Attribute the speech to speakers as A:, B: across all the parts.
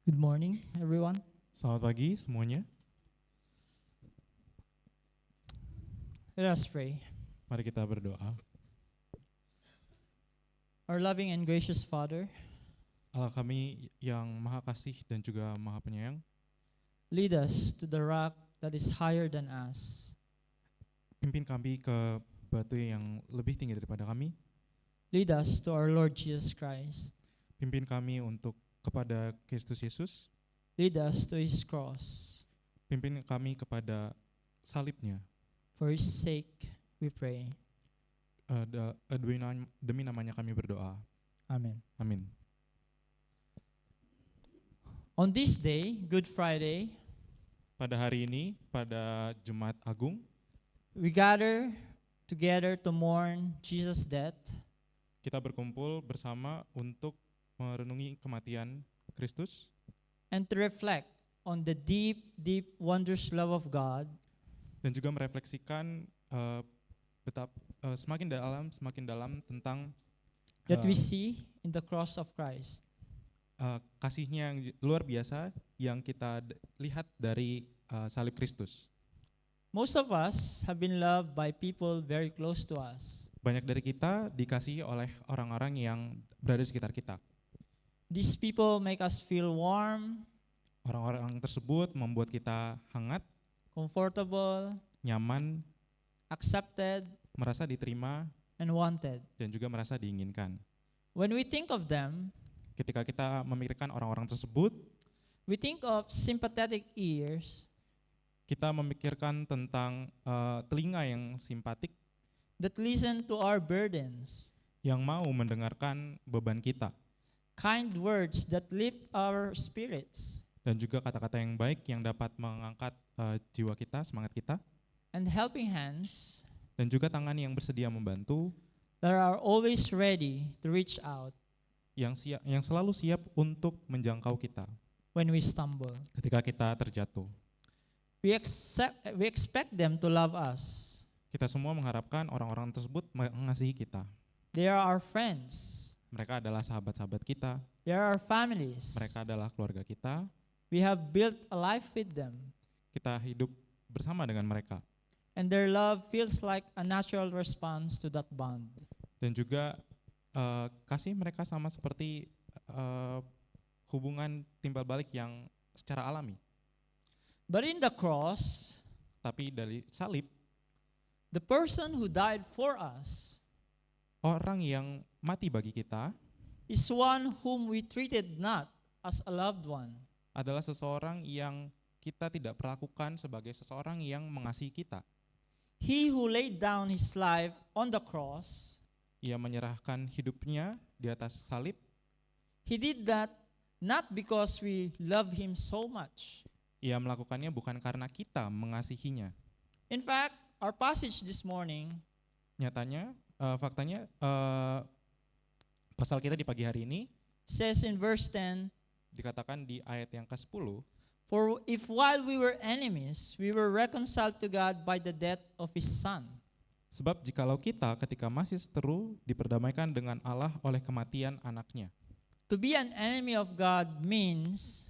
A: Good morning, everyone.
B: Selamat pagi semuanya.
A: Let us pray.
B: Mari kita berdoa.
A: Our loving and gracious Father,
B: Allah kami yang maha kasih dan juga maha penyayang,
A: lead us to the rock that is higher than us.
B: pimpin kami ke batu yang lebih tinggi daripada kami.
A: Lead us to our Lord Jesus Christ.
B: Pimpin kami untuk kepada Kristus Yesus.
A: Lead us to His cross.
B: Pimpin kami kepada salibnya.
A: For His sake, we pray.
B: Demi namanya kami berdoa.
A: Amen.
B: Amin.
A: On this day, Good Friday,
B: Pada hari ini, pada Jumat Agung,
A: we gather together to mourn Jesus' death
B: kita berkumpul bersama untuk merenungi kematian Kristus
A: and to reflect on the deep, deep, wondrous love of God
B: dan juga merefleksikan semakin dalam tentang
A: that we
B: uh,
A: see in the cross of Christ.
B: kasihnya yang luar biasa yang kita lihat dari salib Kristus.
A: Most of us have been loved by people very close to us.
B: Banyak dari kita dikasihi oleh orang-orang yang berada di sekitar kita.
A: These people make us feel warm,
B: Orang-orang tersebut membuat kita hangat,
A: comfortable,
B: nyaman,
A: accepted,
B: merasa diterima,
A: and wanted.
B: dan juga merasa diinginkan.
A: When we think of them,
B: Ketika kita memikirkan orang-orang tersebut,
A: we think of sympathetic ears
B: kita memikirkan tentang telinga yang simpatik,
A: that listen to our burdens,
B: yang mau mendengarkan beban kita,
A: kind words that lift our spirits,
B: dan juga kata-kata yang baik yang dapat mengangkat jiwa kita, semangat kita,
A: and helping hands
B: dan juga tangan yang bersedia membantu,
A: that are always ready to reach out
B: yang selalu siap untuk menjangkau kita
A: when we stumble.
B: ketika kita terjatuh.
A: We expect them to love us.
B: Kita semua mengharapkan orang-orang tersebut mengasihi kita.
A: They are our friends.
B: Mereka adalah sahabat-sahabat kita,
A: They are our families.
B: mereka adalah keluarga kita,
A: We have built a life with them.
B: kita hidup bersama dengan mereka.
A: And their love feels like a natural response to that bond.
B: Dan juga kasih mereka sama seperti hubungan timbal balik yang secara alami.
A: But in the cross,
B: Tapi dari salib,
A: the person who died for us
B: orang yang mati bagi kita
A: is one whom we treated not as a loved one.
B: adalah seseorang yang kita tidak perlakukan sebagai seseorang yang mengasihi kita.
A: He who laid down his life on the cross,
B: Ia menyerahkan hidupnya di atas salib.
A: he did that not because we love him so much.
B: Ia melakukannya bukan karena kita mengasihinya.
A: In fact, our passage this morning
B: Faktanya, pasal kita di pagi hari ini
A: says in verse 10,
B: dikatakan di ayat yang ke-10,
A: "For if while we were enemies, we were reconciled to God by the death of His Son."
B: sebab jikalau kita ketika masih seteru diperdamaikan dengan Allah oleh kematian anaknya.
A: To be an enemy of God means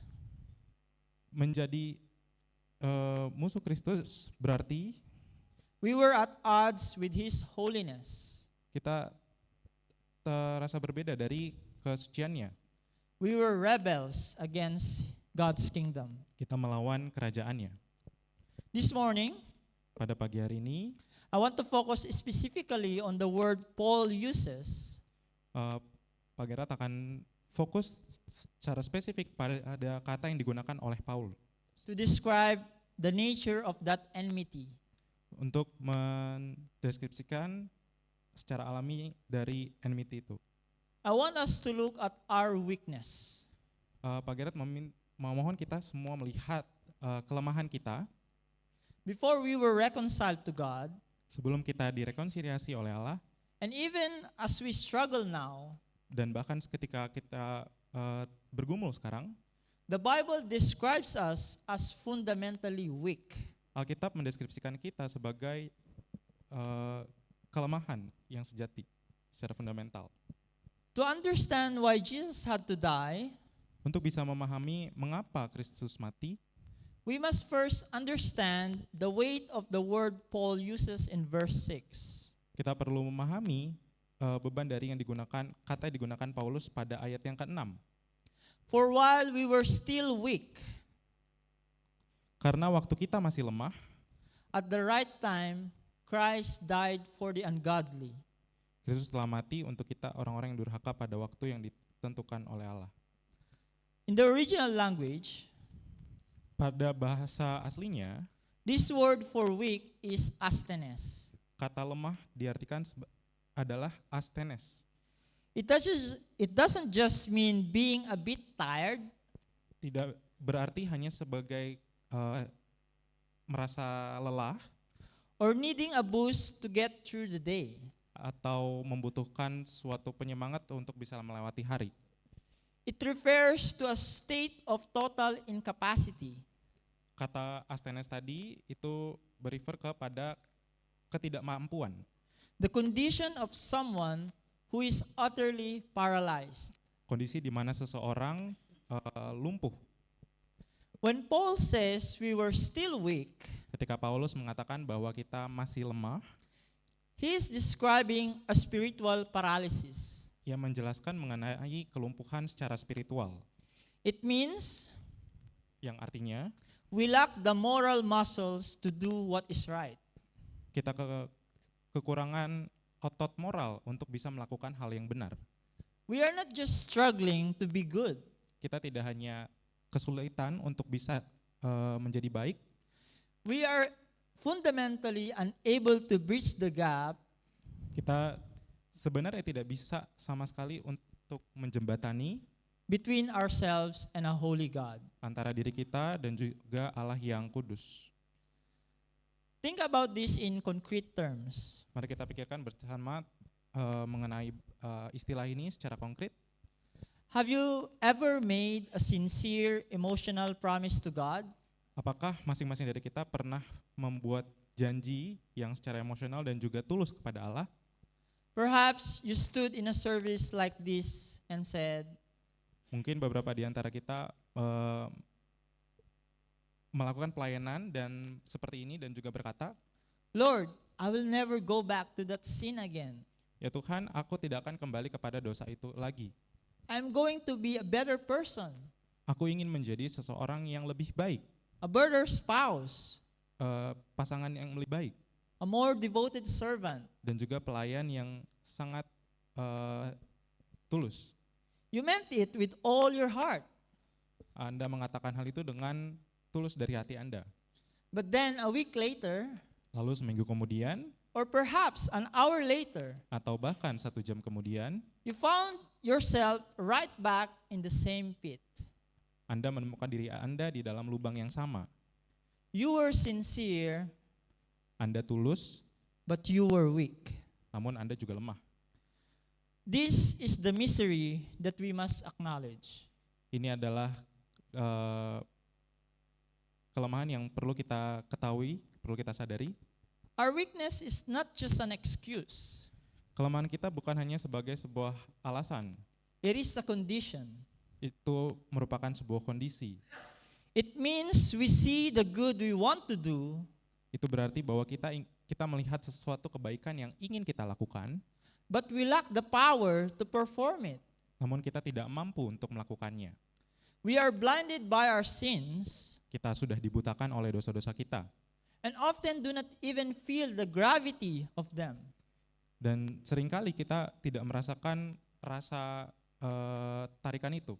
B: Menjadi musuh Kristus berarti
A: we were at odds with His holiness.
B: kita terasa berbeda dari kesuciannya.
A: We were rebels against God's kingdom.
B: Kita melawan kerajaannya.
A: This morning,
B: Pada pagi hari ini,
A: I want to focus specifically on the word Paul uses
B: Pak Gerat akan fokus secara spesifik pada kata yang digunakan oleh Paul
A: to describe the nature of that enmity.
B: untuk mendeskripsikan secara alami dari enmity itu.
A: I want us to look at our weakness.
B: Pak Gerat memohon kita semua melihat kelemahan kita
A: Before we were reconciled to God,
B: sebelum kita direkonsiliasi oleh Allah,
A: and even as we struggle now,
B: dan bahkan ketika kita bergumul sekarang,
A: the Bible describes us as fundamentally weak.
B: Alkitab mendeskripsikan kita sebagai kelemahan yang sejati secara fundamental.
A: To understand why Jesus had to die,
B: Untuk bisa memahami mengapa Kristus mati,
A: we must first understand the weight of the word Paul uses in verse 6.
B: kita perlu memahami beban dari yang digunakan, kata yang digunakan Paulus pada ayat yang ke-6.
A: For while we were still weak,
B: Karena waktu kita masih lemah,
A: at the right time, Christ died for the ungodly.
B: Kristus telah mati untuk kita orang-orang yang durhaka pada waktu yang ditentukan oleh Allah.
A: In the original language,
B: Pada bahasa aslinya,
A: this word for weak is asthenes.
B: kata lemah diartikan adalah asthenes.
A: It doesn't just mean being a bit tired,
B: Tidak berarti hanya sebagai merasa lelah
A: or needing a boost to get through the day.
B: atau membutuhkan suatu penyemangat untuk bisa melewati hari.
A: It refers to a state of total incapacity.
B: Kata asthenes tadi itu berefer kepada ketidakmampuan,
A: The condition of someone who is utterly paralyzed.
B: kondisi di mana seseorang lumpuh.
A: When Paul says we were still weak,
B: Ketika Paulus mengatakan bahwa kita masih lemah,
A: he is describing a spiritual paralysis.
B: ia menjelaskan mengenai kelumpuhan secara spiritual,
A: It means
B: yang artinya
A: we lack the moral muscles to do what is right.
B: kita kekurangan otot moral untuk bisa melakukan hal yang benar.
A: We are not just struggling to be good.
B: Kita tidak hanya kesulitan untuk bisa menjadi baik,
A: We are fundamentally unable to bridge the gap
B: kita sebenarnya tidak bisa sama sekali untuk menjembatani
A: between ourselves and a holy God.
B: antara diri kita dan juga Allah yang kudus.
A: Think about this in concrete terms.
B: Mari kita pikirkan bersama mengenai istilah ini secara konkret.
A: Have you ever made a sincere emotional promise to God?
B: Apakah masing-masing dari kita pernah membuat janji yang secara emosional dan juga tulus kepada Allah?
A: Perhaps you stood in a service like this and said,
B: Mungkin beberapa di antara kita melakukan pelayanan dan seperti ini dan juga berkata,
A: Lord, I will never go back to that sin again.
B: ya Tuhan, aku tidak akan kembali kepada dosa itu lagi.
A: I'm going to be a better person,
B: Aku ingin menjadi seseorang yang lebih baik,
A: a better spouse,
B: pasangan yang lebih baik,
A: a more devoted servant.
B: dan juga pelayan yang sangat tulus.
A: You meant it with all your heart.
B: Anda mengatakan hal itu dengan tulus dari hati Anda.
A: But then a week later,
B: Lalu seminggu kemudian,
A: or perhaps an hour later,
B: atau bahkan 1 jam kemudian,
A: you found yourself right back in the same pit.
B: Anda menemukan diri Anda di dalam lubang yang sama.
A: You were sincere,
B: Anda tulus,
A: but you were weak.
B: namun Anda juga lemah.
A: This is the misery that we must acknowledge.
B: Ini adalah kelemahan yang perlu kita ketahui, perlu kita sadari.
A: Our weakness is not just an excuse.
B: Kelemahan kita bukan hanya sebagai sebuah alasan,
A: It is a condition.
B: itu merupakan sebuah kondisi.
A: It means we see the good we want to do,
B: Itu berarti bahwa kita melihat sesuatu kebaikan yang ingin kita lakukan,
A: but we lack the power to perform it.
B: namun kita tidak mampu untuk melakukannya.
A: We are blinded by our sins
B: Kita sudah dibutakan oleh dosa-dosa kita,
A: and often do not even feel the gravity of them.
B: dan seringkali kita tidak merasakan rasa tarikan itu.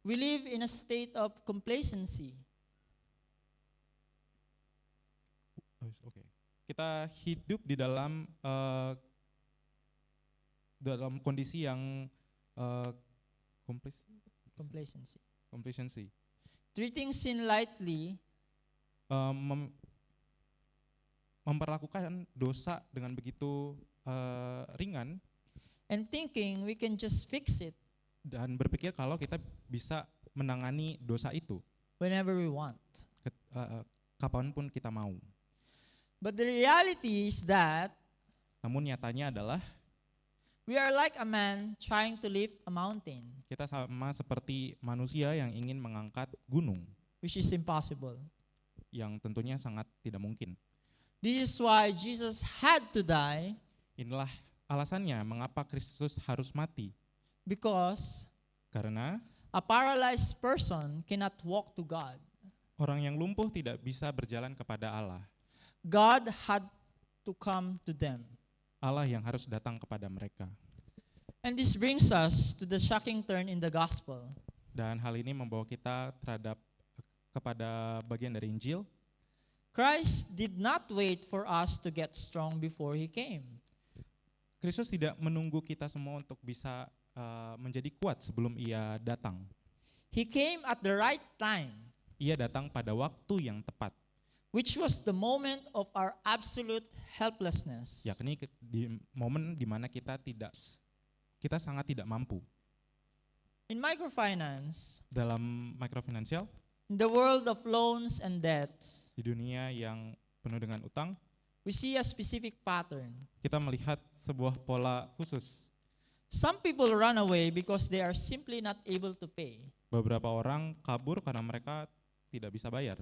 A: We live in a state of complacency.
B: Oke. Kita hidup di dalam kondisi yang
A: Complacency. Treating sin lightly
B: memperlakukan dosa dengan begitu ringan
A: and thinking we can just fix it
B: dan berpikir kalau kita bisa menangani dosa itu
A: whenever we want.
B: kapanpun kita mau.
A: But the reality is that
B: Namun nyatanya adalah
A: We are like a man trying to lift a mountain,
B: Kita sama seperti manusia yang ingin mengangkat gunung,
A: which is impossible.
B: yang tentunya sangat tidak mungkin.
A: This is why Jesus had to die,
B: Inilah alasannya mengapa Kristus harus mati.
A: because
B: Karena
A: a paralyzed person cannot walk to God.
B: orang yang lumpuh tidak bisa berjalan kepada Allah.
A: God had to come to them.
B: Allah yang harus datang kepada mereka.
A: And this brings us to the shocking turn in the gospel.
B: Dan hal ini membawa kita terhadap kepada bagian dari Injil.
A: Christ did not wait for us to get strong before he came.
B: Kristus tidak menunggu kita semua untuk bisa menjadi kuat sebelum ia datang.
A: He came at the right time,
B: Ia datang pada waktu yang tepat,
A: which was the moment of our absolute helplessness.
B: yakni di momen di mana kita sangat tidak mampu.
A: In microfinance,
B: Dalam mikrofinansial,
A: in the world of loans and debts,
B: di dunia yang penuh dengan utang,
A: we see a specific pattern.
B: kita melihat sebuah pola khusus.
A: Some people run away because they are simply not able to pay.
B: Beberapa orang kabur karena mereka tidak bisa bayar.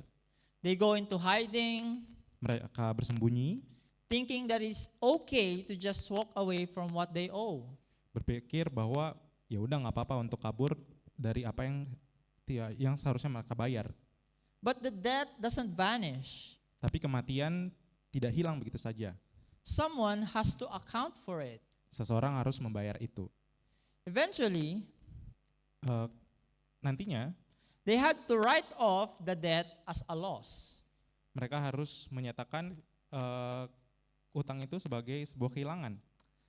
A: They go into hiding,
B: Mereka bersembunyi,
A: thinking that it's okay to just walk away from what they owe.
B: berpikir bahwa ya udah nggak apa-apa untuk kabur dari apa yang seharusnya mereka bayar.
A: But the debt doesn't vanish.
B: Tapi kematian tidak hilang begitu saja.
A: Someone has to account for it.
B: Seseorang harus membayar itu.
A: Eventually,
B: Nantinya
A: they had to write off the debt as a loss.
B: mereka harus menyatakan utang itu sebagai sebuah kehilangan.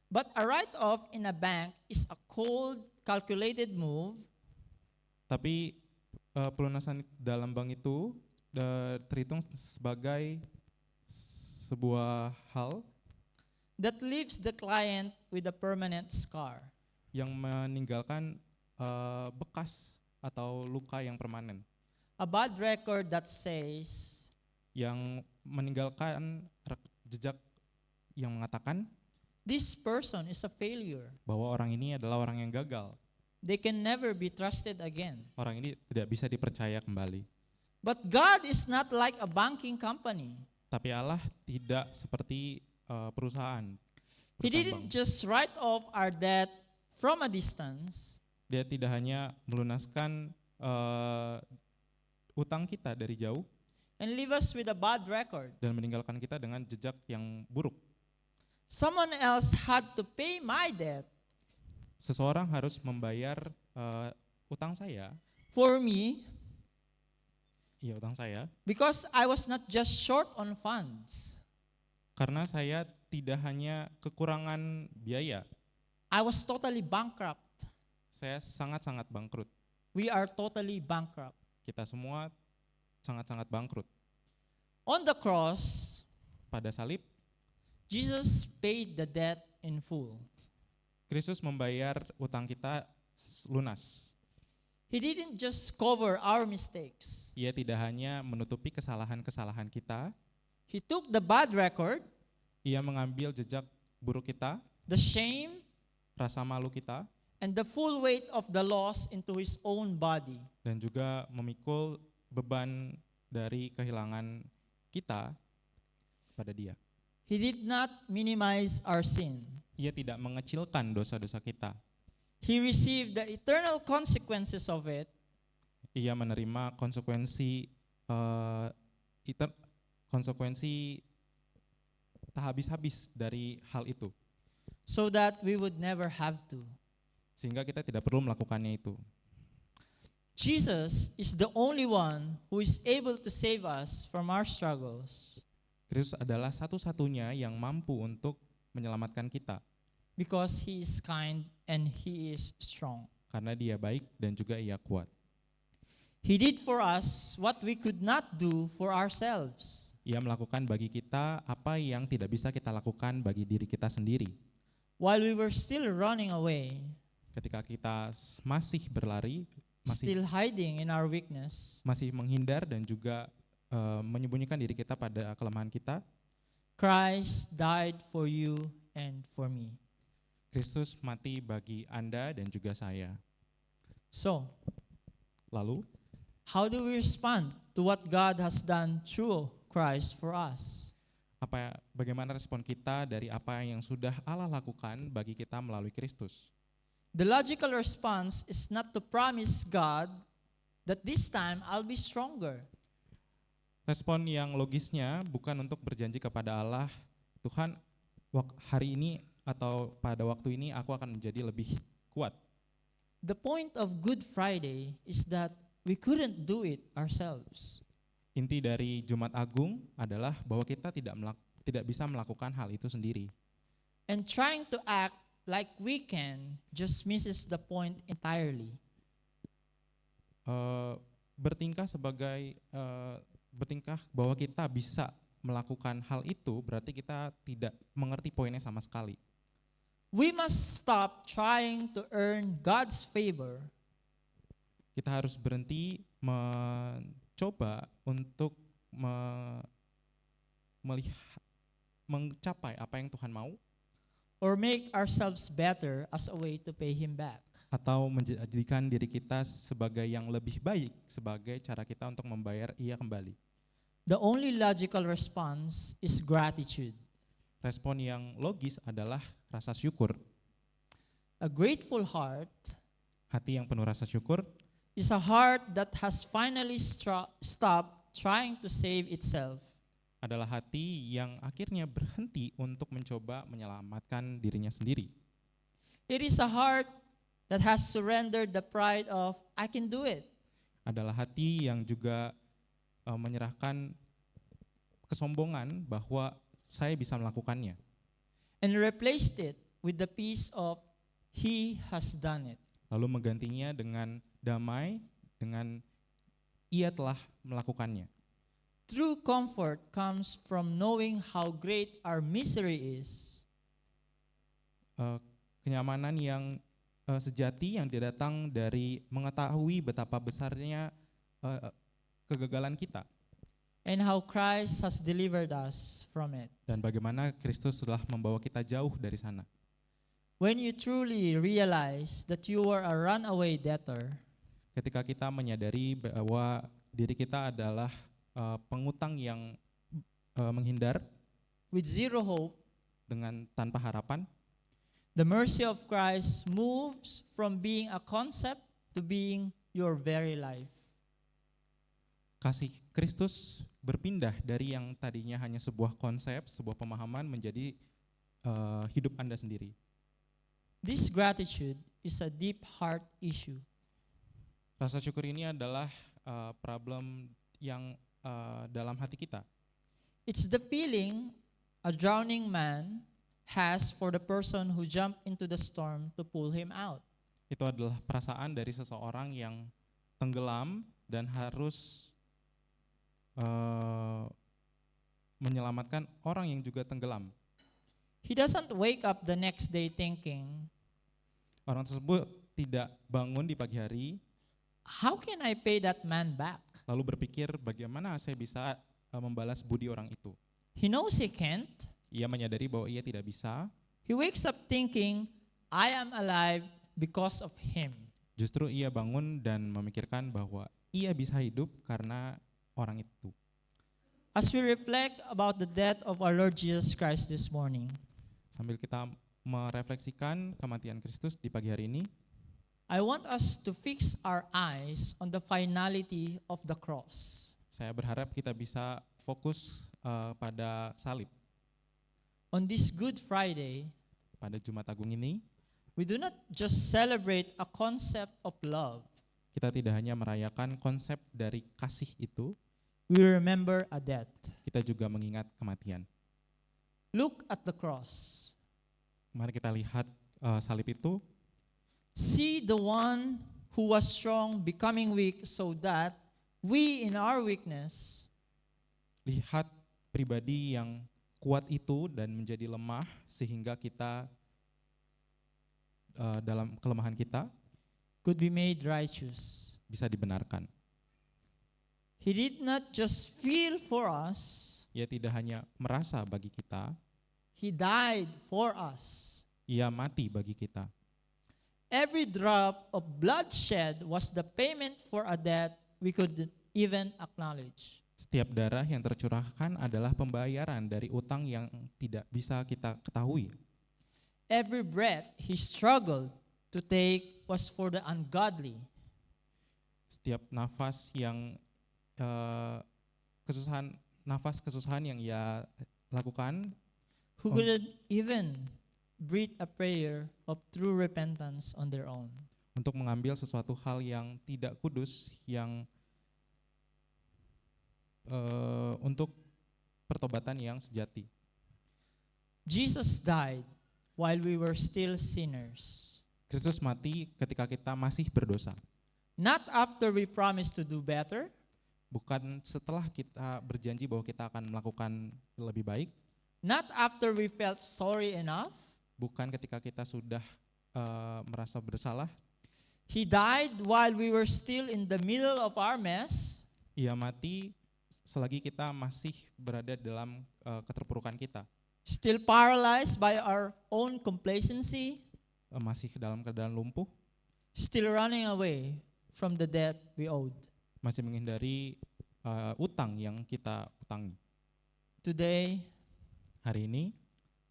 A: But a write-off in a bank is a cold, calculated move
B: Tapi pelunasan dalam bank itu terhitung sebagai sebuah hal
A: that leaves the client with a permanent scar.
B: yang meninggalkan bekas atau luka yang permanen,
A: A bad record that says,
B: yang meninggalkan jejak yang mengatakan
A: this person is a failure.
B: bahwa orang ini adalah orang yang gagal.
A: They can never be trusted again.
B: Orang ini tidak bisa dipercaya kembali.
A: But God is not like a banking company.
B: Tapi Allah tidak seperti perusahaan.
A: He didn't
B: Bank.
A: just write off our debt from a distance.
B: Dia tidak hanya melunaskan utang kita dari jauh
A: And leave us with a bad record.
B: dan meninggalkan kita dengan jejak yang buruk.
A: Someone else had to pay my debt
B: Seseorang harus membayar utang saya,
A: for me
B: utang saya,
A: because I was not just short on funds.
B: karena saya tidak hanya kekurangan biaya,
A: I was totally bankrupt.
B: saya sangat-sangat bangkrut.
A: We are totally bankrupt.
B: Kita semua sangat-sangat bangkrut.
A: On the cross,
B: Pada salib,
A: Jesus paid the debt in full.
B: Kristus membayar utang kita lunas.
A: He didn't just cover our mistakes.
B: Ia tidak hanya menutupi kesalahan-kesalahan kita,
A: He took the bad record,
B: ia mengambil jejak buruk kita,
A: the shame,
B: rasa malu kita,
A: and the full weight of the loss into his own body.
B: dan juga memikul beban dari kehilangan kita pada dia.
A: He did not minimize our sin.
B: Ia tidak mengecilkan dosa-dosa kita.
A: He received the eternal consequences of it
B: Ia menerima konsekuensi tak habis-habis dari hal itu,
A: so that we would never have to.
B: sehingga kita tidak perlu melakukannya itu.
A: Jesus is the only one who is able to save us from our struggles,
B: Kristus adalah satu-satunya yang mampu untuk menyelamatkan kita,
A: because he is kind and he is strong.
B: karena dia baik dan juga ia kuat.
A: He did for us what we could not do for ourselves.
B: Ia melakukan bagi kita apa yang tidak bisa kita lakukan bagi diri kita sendiri.
A: While we were still running away,
B: Ketika kita masih berlari,
A: still hiding in our weakness,
B: masih menghindar dan juga menyembunyikan diri kita pada kelemahan kita,
A: Christ died for you and for me.
B: Kristus mati bagi Anda dan juga saya.
A: So,
B: Lalu,
A: how do we respond to what God has done through Christ for us?
B: bagaimana respon kita dari apa yang sudah Allah lakukan bagi kita melalui Kristus?
A: The logical response is not to promise God that this time I'll be stronger.
B: Respon yang logisnya bukan untuk berjanji kepada Allah, Tuhan, hari ini atau pada waktu ini aku akan menjadi lebih kuat.
A: The point of Good Friday is that we couldn't do it ourselves.
B: Inti dari Jumat Agung adalah bahwa kita tidak bisa melakukan hal itu sendiri.
A: And trying to act like we can just misses the point entirely.
B: Bertingkah bahwa kita bisa melakukan hal itu berarti kita tidak mengerti poinnya sama sekali.
A: We must stop trying to earn God's favor.
B: Kita harus berhenti mencoba untuk mencapai apa yang Tuhan mau,
A: Or make ourselves better as a way to pay Him back.
B: atau menjadikan diri kita sebagai yang lebih baik sebagai cara kita untuk membayar Ia kembali.
A: The only logical response is gratitude.
B: Respon yang logis adalah rasa syukur.
A: A grateful heart
B: Hati yang penuh rasa syukur
A: is a heart that has finally stopped trying to save itself.
B: adalah hati yang akhirnya berhenti untuk mencoba menyelamatkan dirinya sendiri.
A: It is a heart that has surrendered the pride of I can do it.
B: Adalah hati yang juga menyerahkan kesombongan bahwa saya bisa melakukannya,
A: And replaced it with the peace of He has done it.
B: lalu menggantinya dengan damai, dengan Ia telah melakukannya.
A: True comfort comes from knowing how great our misery is.
B: Kenyamanan yang sejati yang datang dari mengetahui betapa besarnya kegagalan kita
A: And how Christ has delivered us from it.
B: dan bagaimana Kristus telah membawa kita jauh dari sana.
A: When you truly realize that you are a runaway debtor,
B: Ketika kita menyadari bahwa diri kita adalah pengutang yang menghindar
A: with zero hope,
B: dengan tanpa harapan,
A: the mercy of Christ moves from being a concept to being your very life.
B: kasih Kristus berpindah dari yang tadinya hanya sebuah konsep, sebuah pemahaman menjadi hidup Anda sendiri.
A: This gratitude is a deep heart issue.
B: Rasa syukur ini adalah problem yang dalam hati kita.
A: It's the feeling a drowning man has for the person who jumped into the storm to pull him out.
B: Itu adalah perasaan dari seseorang yang tenggelam dan harus menyelamatkan orang yang juga tenggelam.
A: He doesn't wake up the next day thinking,
B: Orang tersebut tidak bangun di pagi hari
A: how can I pay that man back?
B: lalu berpikir bagaimana saya bisa membalas budi orang itu.
A: He knows he can't.
B: Ia menyadari bahwa ia tidak bisa.
A: He wakes up thinking, I am alive because of him.
B: Justru ia bangun dan memikirkan bahwa ia bisa hidup karena orang itu.
A: As we reflect about the death of our Lord Jesus Christ this morning,
B: Sambil kita merefleksikan kematian Kristus di pagi hari ini,
A: I want us to fix our eyes on the finality of the cross.
B: saya berharap kita bisa fokus pada salib.
A: On this Good Friday,
B: Pada Jumat Agung ini,
A: we do not just celebrate a concept of love.
B: kita tidak hanya merayakan konsep dari kasih itu,
A: We remember a death.
B: kita juga mengingat kematian.
A: Look at the cross.
B: Mari kita lihat salib itu.
A: See the one who was strong becoming weak so that we in our weakness
B: Lihat pribadi yang kuat itu dan menjadi lemah sehingga kita dalam kelemahan kita
A: could be made righteous.
B: bisa dibenarkan.
A: He did not just feel for us,
B: Ia tidak hanya merasa bagi kita,
A: He died for us.
B: Ia mati bagi kita.
A: Every drop of bloodshed was the payment for a debt we could even acknowledge.
B: Setiap darah yang tercurahkan adalah pembayaran dari utang yang tidak bisa kita ketahui.
A: Every breath he struggled to take was for the ungodly,
B: Setiap nafas yang kesusahan yang ia lakukan,
A: who couldn't even breathe a prayer of true repentance on their own.
B: untuk mengambil sesuatu hal yang tidak kudus, yang untuk pertobatan yang sejati.
A: Jesus died while we were still sinners,
B: Kristus mati ketika kita masih berdosa,
A: not after we promised to do better,
B: bukan setelah kita berjanji bahwa kita akan melakukan lebih baik,
A: not after we felt sorry enough.
B: bukan ketika kita sudah merasa bersalah.
A: He died while we were still in the middle of our mess,
B: Ia mati selagi kita masih berada dalam keterpurukan kita,
A: still paralyzed by our own complacency,
B: masih dalam keadaan lumpuh,
A: still running away from the debt we owed.
B: masih menghindari utang yang kita utangi.
A: Today,
B: Hari ini,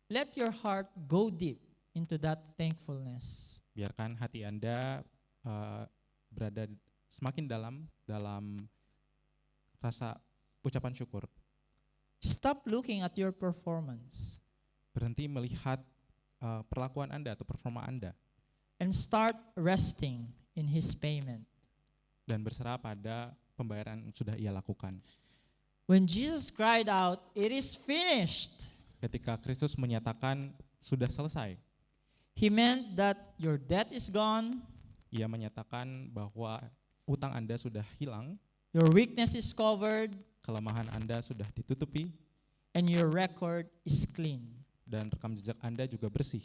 A: let your heart go deep into that thankfulness.
B: biarkan hati Anda berada semakin dalam rasa ucapan syukur.
A: Stop looking at your performance
B: Berhenti melihat perlakuan Anda atau performa Anda,
A: and start resting in His payment.
B: dan berserah pada pembayaran yang sudah ia lakukan.
A: When Jesus cried out, "It is finished,"
B: Ketika Kristus menyatakan sudah selesai,
A: He meant that your debt is gone,
B: ia menyatakan bahwa utang Anda sudah hilang,
A: your weakness is covered,
B: kelemahan Anda sudah ditutupi,
A: and your record is clean.
B: dan rekam jejak Anda juga bersih.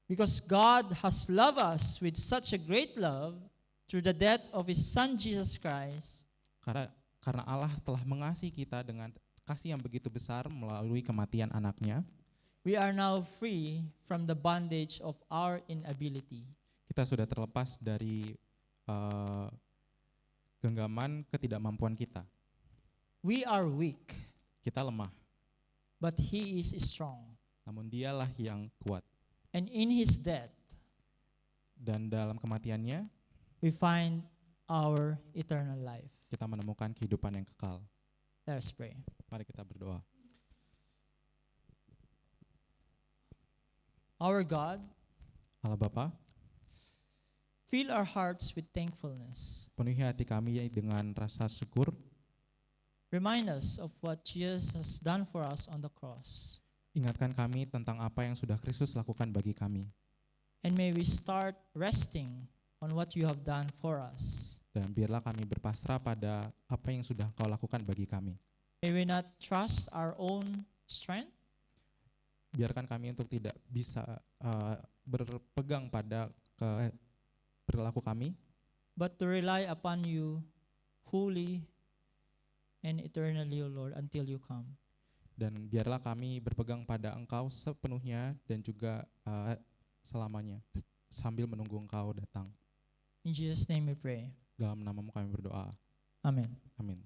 A: Because God has loved us with such a great love through the death of His Son Jesus Christ,
B: Karena Allah telah mengasihi kita dengan kasih yang begitu besar melalui kematian anaknya,
A: we are now free from the bondage of our inability.
B: kita sudah terlepas dari genggaman ketidakmampuan kita.
A: We are weak,
B: Kita lemah,
A: but He is strong.
B: namun Dialah yang kuat.
A: And in His death,
B: Dan dalam kematiannya,
A: we find our eternal life.
B: kita menemukan kehidupan yang kekal.
A: Let us pray.
B: Mari kita berdoa.
A: Our God,
B: Allah Bapa,
A: fill our hearts with thankfulness.
B: penuhi hati kami dengan rasa syukur.
A: Remind us of what Jesus has done for us on the cross.
B: Ingatkan kami tentang apa yang sudah Kristus lakukan bagi kami.
A: And may we start resting on what you have done for us.
B: Dan biarlah kami berpasrah pada apa yang sudah Kau lakukan bagi kami.
A: May we not trust our own strength,
B: Biarkan kami untuk tidak bisa berpegang pada perilaku kami,
A: but to rely upon you wholly and eternally, O Lord, until you come.
B: dan biarlah kami berpegang pada Engkau sepenuhnya dan juga selamanya, sambil menunggu Engkau datang.
A: In Jesus' name we pray.
B: Dalam namamu kami berdoa.
A: Amen.
B: Amin.